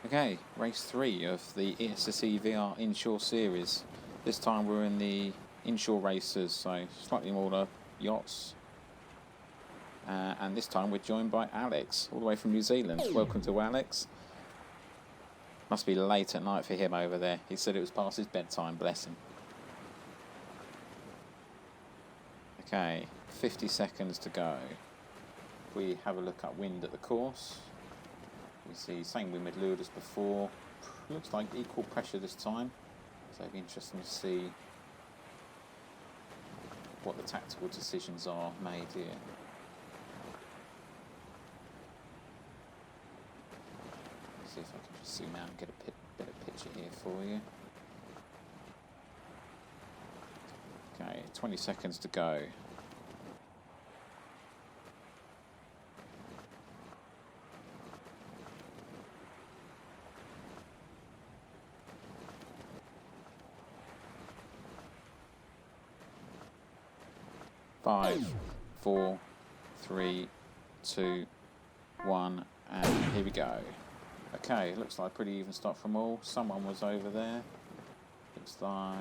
Okay, race 3 of the ESSC VR inshore series. This time we're in the inshore races, so slightly smaller yachts. And this time we're joined by Alex, all the way from New Zealand. Welcome to Alex. Must be late at night for him over there. He said it was past his bedtime, bless him. Okay, 50 seconds to go. If we have a look at wind at the course, we see same wind with lured as before. Looks like equal pressure this time, so it'll be interesting to see what the tactical decisions are made here. See if I can just zoom out and get a better picture here for you. Okay, 20 seconds to go. Five, 4, 3, 2, 1, and here we go. Okay, looks like a pretty even start from all. Someone was over there. Looks like...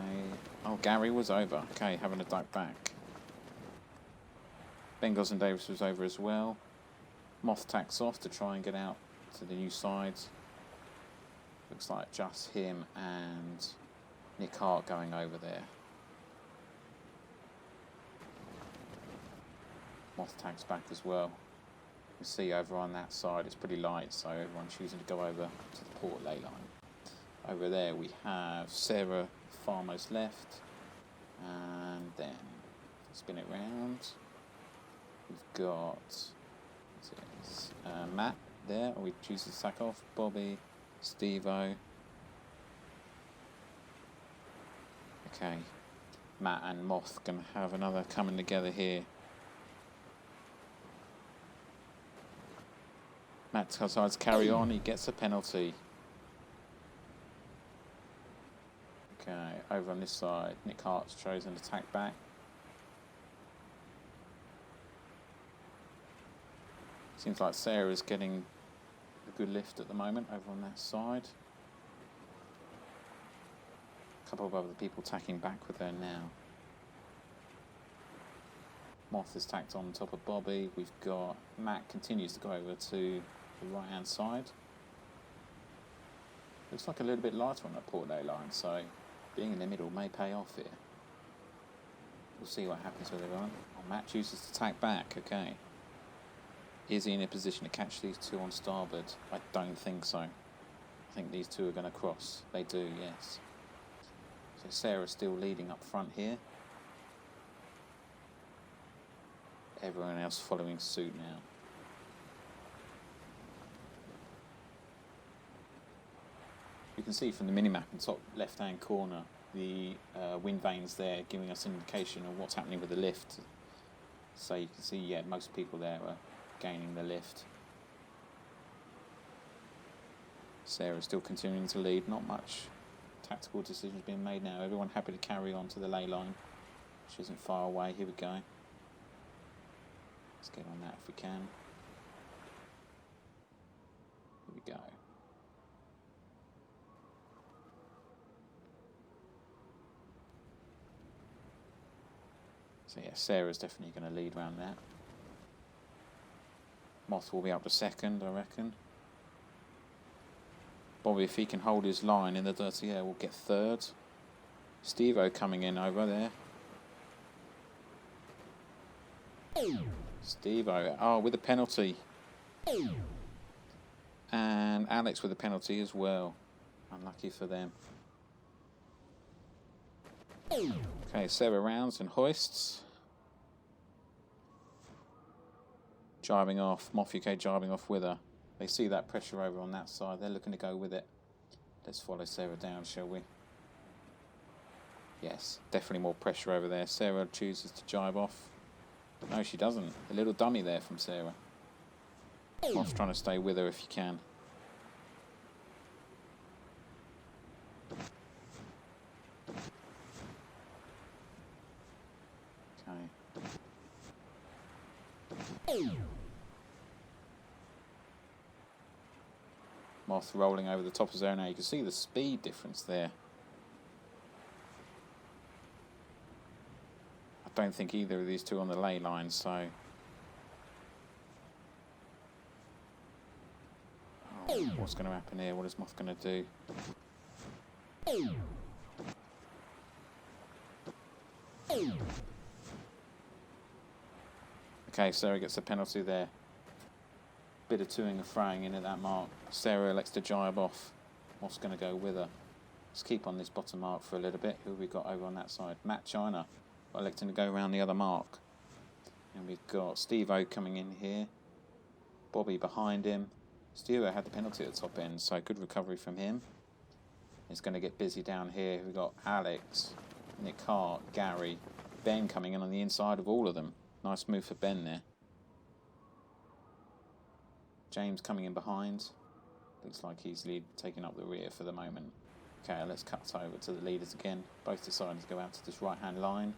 oh, Gary was over. Okay, having a duck back. Bengals and Davis was over as well. Moth tacks off to try and get out to the new side. Looks like just him and Nick Hart going over there. Moth tags back as well. You see over on that side it's pretty light, so everyone's choosing to go over to the port ley line. Over there we have Sarah far most left, and then spin it round. We've got Matt there, or we choose to sack off, Bobby, Steve-O. Okay, Matt and Moth gonna have another coming together here. Matt decides to carry on, he gets a penalty. Okay, over on this side, Nick Hart's chosen to tack back. Seems like Sarah's getting a good lift at the moment over on that side. A couple of other people tacking back with her now. Moth is tacked on top of Bobby. We've got Matt continues to go over to the right hand side. Looks like a little bit lighter on that port ley line, so being in the middle may pay off here. We'll see what happens with everyone. Oh, Matt chooses to tack back. Okay. Is he in a position to catch these two on starboard? I don't think so. I think these two are going to cross. They do, yes. So Sarah's still leading up front here. Everyone else following suit now. You can see from the minimap in the top left hand corner the wind vanes there giving us an indication of what's happening with the lift. So you can see, yeah, most people there are gaining the lift. Sarah's still continuing to lead, not much tactical decisions being made now. Everyone happy to carry on to the ley line, which isn't far away. Here we go. Let's get on that if we can. Here we go. So yeah, Sarah's definitely going to lead round that. Moth will be up to second, I reckon. Bobby, if he can hold his line in the dirty air, will get third. Steve-O coming in over there. Steve-O, oh, with a penalty. And Alex with a penalty as well. Unlucky for them. Okay, Sarah rounds and hoists. Jibing off, Moth UK jibing off with her. They see that pressure over on that side, they're looking to go with it. Let's follow Sarah down, shall we? Yes, definitely more pressure over there. Sarah chooses to jibe off. No, she doesn't. A little dummy there from Sarah. Moth's trying to stay with her if you can. Okay. Moth rolling over the top of zone A. You can see the speed difference there. I don't think either of these two on the lay line, so... Oh, what's going to happen here? What is Moth going to do? Okay, Sarah gets a penalty there. Bit of toing and froing in at that mark. Sarah elects to jibe off. Moth's going to go with her. Let's keep on this bottom mark for a little bit. Who have we got over on that side? Matt China electing to go around the other mark. And we've got Steve-O coming in here. Bobby behind him. Steve-O had the penalty at the top end, so good recovery from him. He's going to get busy down here. We've got Alex, Nick Hart, Gary, Ben coming in on the inside of all of them. Nice move for Ben there. James coming in behind. Looks like he's taking up the rear for the moment. Okay, let's cut over to the leaders again. Both deciding to go out to this right-hand line.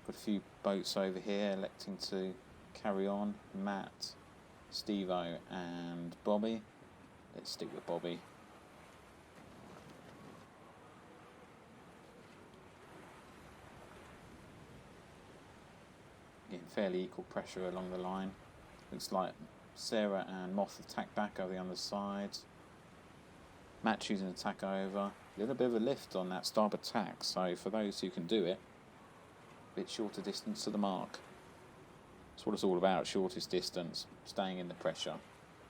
Got a few boats over here electing to carry on. Matt, Steve-O and Bobby. Let's stick with Bobby. Getting fairly equal pressure along the line. Looks like Sarah and Moth have tacked back over the other side. Matt choosing to tack over. A little bit of a lift on that starboard tack, so for those who can do it, a bit shorter distance to the mark. That's what it's all about, shortest distance, staying in the pressure.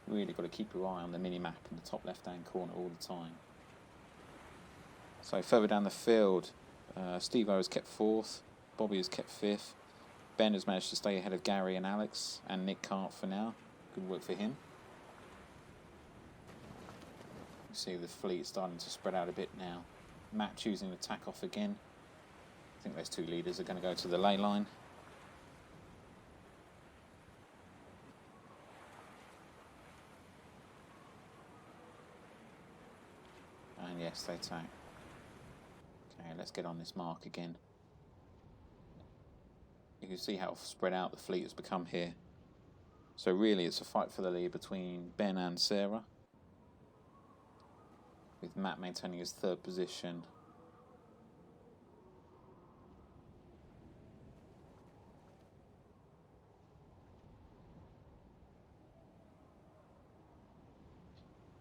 Really got to keep your eye on the mini-map in the top left-hand corner all the time. So further down the field, Steve-O has kept 4th, Bobby has kept 5th, Ben has managed to stay ahead of Gary and Alex, and Nick Hart for now. Good work for him. You see the fleet starting to spread out a bit now. Matt choosing to tack off again. I think those two leaders are going to go to the lay line. And yes, they tack. Okay, let's get on this mark again. You can see how spread out the fleet has become here. So really it's a fight for the lead between Ben and Sarah, with Matt maintaining his 3rd position.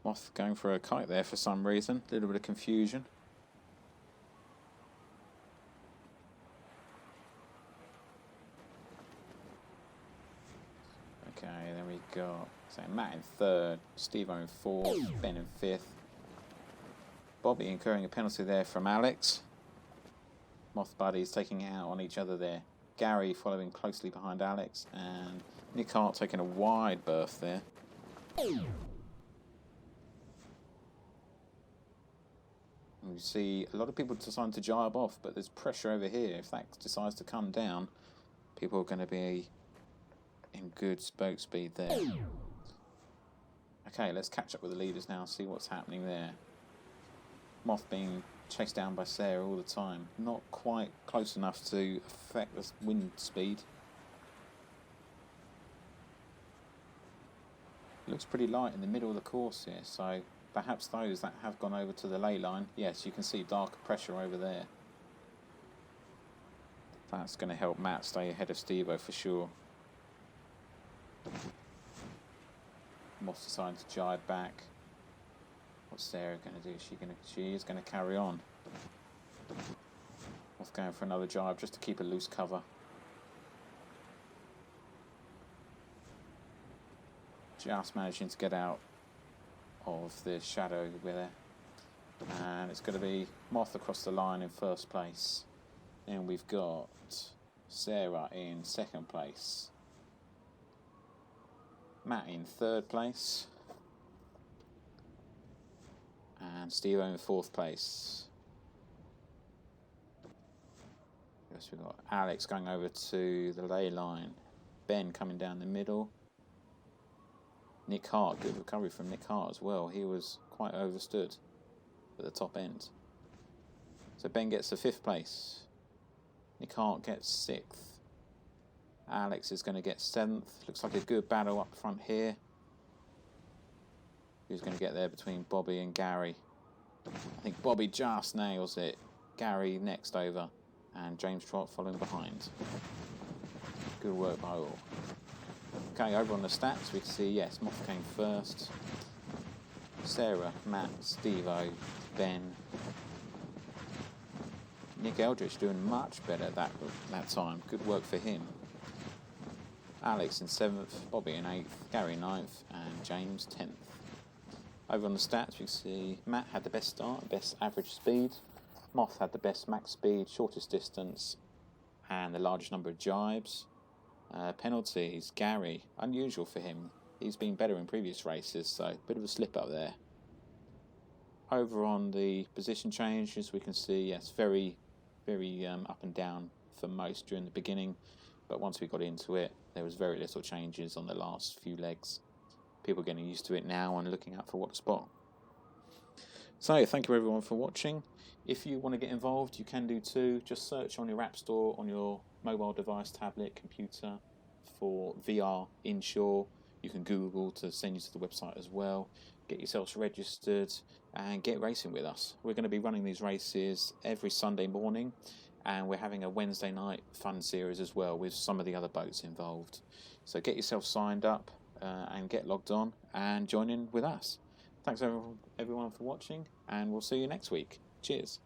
Moth going for a kite there for some reason, a little bit of confusion. Okay, then we got Matt in 3rd, Steve-O in 4th, Ben in 5th. Bobby incurring a penalty there from Alex. Moth buddies taking it out on each other there. Gary following closely behind Alex, and Nick Hart taking a wide berth there. And you see a lot of people deciding to jibe off, but there's pressure over here. If that decides to come down, people are going to be in good boat speed there. Okay, let's catch up with the leaders now and see what's happening there. Moth being chased down by Sarah all the time. Not quite close enough to affect the wind speed. It looks pretty light in the middle of the course here, so perhaps those that have gone over to the lay line, yes, you can see darker pressure over there. That's going to help Matt stay ahead of Steve-O for sure. Moss deciding to jibe back. What's Sarah going to do? She is going to carry on. Moss going for another jibe just to keep a loose cover. Just managing to get out of the shadow with her. And it's going to be Moth across the line in 1st place. And we've got Sarah in 2nd place. Matt in 3rd place. And Steve in 4th place. Yes, we've got Alex going over to the lay line. Ben coming down the middle. Nick Hart, good recovery from Nick Hart as well. He was quite overstood at the top end. So Ben gets the 5th place. Nick Hart gets 6th. Alex is going to get 7th. Looks like a good battle up front here. who's going to get there between Bobby and Gary. I think Bobby just nails it. Gary next over, and James Trott following behind. Good work by all. Okay, over on the stats we can see, yes, Moth came first. Sarah, Matt, Steve-O, Ben. Nick Eldridge doing much better that time. Good work for him. Alex in 7th, Bobby in 8th, Gary 9th, and James 10th. Over on the stats we can see Matt had the best start, best average speed. Moth had the best max speed, shortest distance, and the largest number of jibes. Penalties, Gary, unusual for him. He's been better in previous races, so a bit of a slip up there. Over on the position changes, we can see, yes, very up and down for most during the beginning, but once we got into it, there was very little changes on the last few legs. People are getting used to it now and looking out for what to spot. So, thank you everyone for watching. If you want to get involved, you can do too. Just search on your app store, on your mobile device, tablet, computer for VR Inshore. You can Google to send you to the website as well. Get yourselves registered and get racing with us. We're going to be running these races every Sunday morning, and we're having a Wednesday night fun series as well with some of the other boats involved. So get yourself signed up and get logged on and join in with us. Thanks everyone for watching, and we'll see you next week. Cheers.